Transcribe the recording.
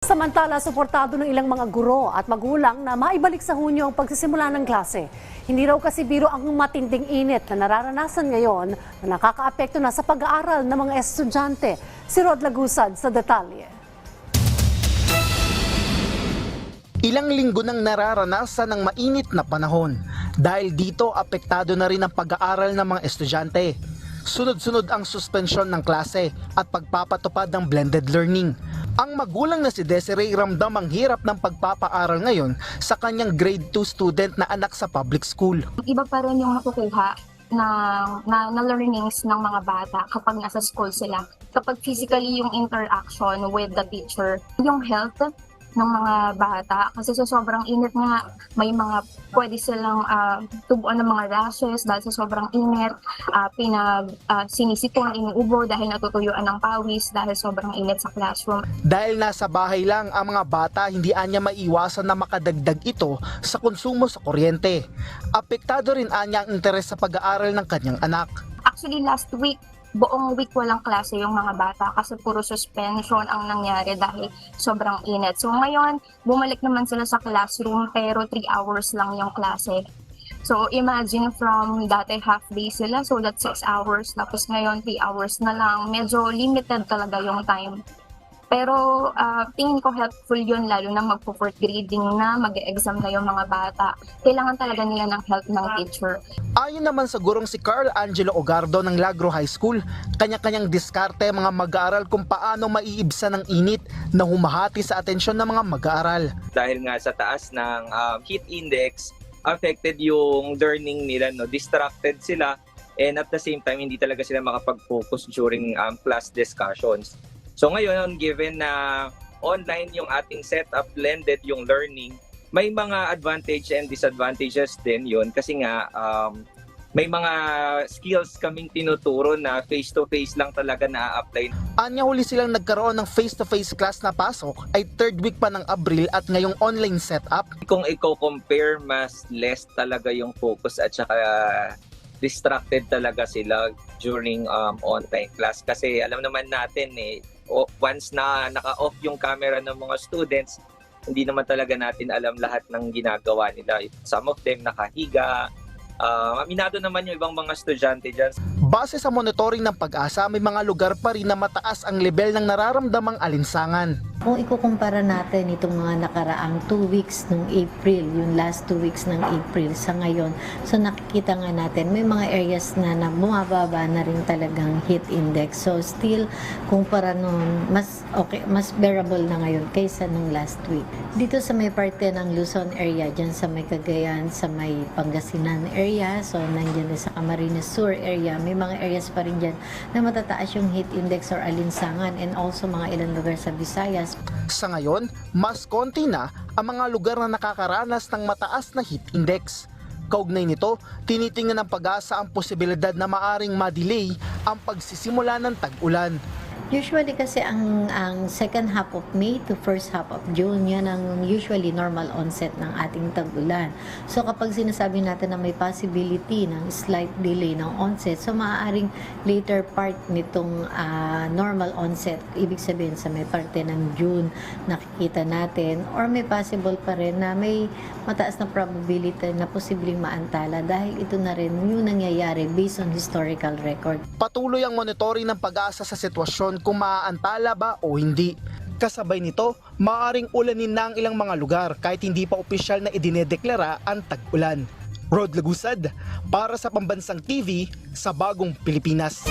Samantala, suportado ng ilang mga guro at magulang na maibalik sa Hunyo ang pagsisimula ng klase. Hindi raw kasi biro ang matinding init na nararanasan ngayon na nakakaapekto na sa pag-aaral ng mga estudyante. Si Rod Lagusad sa detalye. Ilang linggo nang nararanasan ng mainit na panahon. Dahil dito, apektado na rin ang pag-aaral ng mga estudyante. Sunod-sunod ang suspensyon ng klase at pagpapatupad ng blended learning. Ang magulang na si Desiree ramdam ang hirap ng pagpapaaral ngayon sa kanyang grade 2 student na anak sa public school. Iba pa rin yung nakukuha na learnings ng mga bata kapag nasa school sila. Kapag physically yung interaction with the teacher, yung health ng mga bata kasi sa sobrang init nga may mga pwede silang tubuan ng mga rashes dahil sa sobrang init, sinisipon, inuubo dahil natutuyuan ng pawis dahil sobrang init sa classroom. Dahil nasa bahay lang ang mga bata, hindi anya maiwasan na makadagdag ito sa konsumo sa kuryente. Apektado rin anya ang interes sa pag-aaral ng kanyang anak. Actually last week, buong week walang klase yung mga bata kasi puro suspension ang nangyari dahil sobrang init. So ngayon, bumalik naman sila sa classroom pero 3 hours lang yung klase. So imagine from dati half day sila, so that's 6 hours. Tapos ngayon 3 hours na lang. Medyo limited talaga yung time. Pero tingin ko helpful yun lalo na magpo-fourth grading na, mag-exam na yung mga bata. Kailangan talaga nila ng help ng teacher. Ayon naman sa gurong si Carl Angelo Ogardo ng Lagro High School, kanya-kanyang diskarte mga mag-aaral kung paano maiibsan ng init na humahati sa atensyon ng mga mag-aaral. Dahil nga sa taas ng heat index, affected yung learning nila, no? Distracted sila, and at the same time, hindi talaga sila makapag-focus during class discussions. So ngayon, given na online yung ating setup, blended yung learning, may mga advantage and disadvantages din yun kasi nga may mga skills kaming tinuturo na face-to-face lang talaga na-apply. Anya huli silang nagkaroon ng face-to-face class na pasok ay 3rd week pa ng Abril at ngayong online setup. Kung i-compare, mas less talaga yung focus at saka distracted talaga sila during online class. Kasi alam naman natin once na naka-off yung camera ng mga students, hindi naman talaga natin alam lahat ng ginagawa nila. Some of them nakahiga. Aminado naman yung ibang mga estudyante dyan. Base sa monitoring ng Pag-asa, may mga lugar pa rin na mataas ang level ng nararamdamang alinsangan. Kung ikukumpara natin itong mga nakaraang 2 weeks ng April, yung last 2 weeks ng April sa ngayon, so nakikita nga natin may mga areas na bumababa na rin talagang heat index. So still, kumpara nun, mas bearable na ngayon kaysa nung last week. Dito sa may parte ng Luzon area, dyan sa may Cagayan, sa may Pangasinan area, so nandiyan din sa Camarines Sur area, may mga areas pa rin dyan na matataas yung heat index or alinsangan, and also mga ilang lugar sa Visayas. Sa ngayon, mas konti na ang mga lugar na nakakaranas ng mataas na heat index. Kaugnay nito, tinitingnan ng Pag-asa ang posibilidad na maaring ma-delay ang pagsisimula ng tag-ulan. Usually kasi ang second half of May to first half of June, yan ang usually normal onset ng ating tag-ulan. So kapag sinasabi natin na may possibility ng slight delay ng onset, so maaaring later part nitong normal onset, ibig sabihin sa may parte ng June nakikita natin, or may possible pa rin na may mataas na probability na posibleng maantala dahil ito na rin yung nangyayari based on historical record. Patuloy ang monitoring ng Pag-asa sa sitwasyon kung maaantala ba o hindi. Kasabay nito, maaaring ulanin na ang ilang mga lugar kahit hindi pa opisyal na idinedeklara ang tag-ulan. Rod Lagusad, para sa Pambansang TV sa Bagong Pilipinas.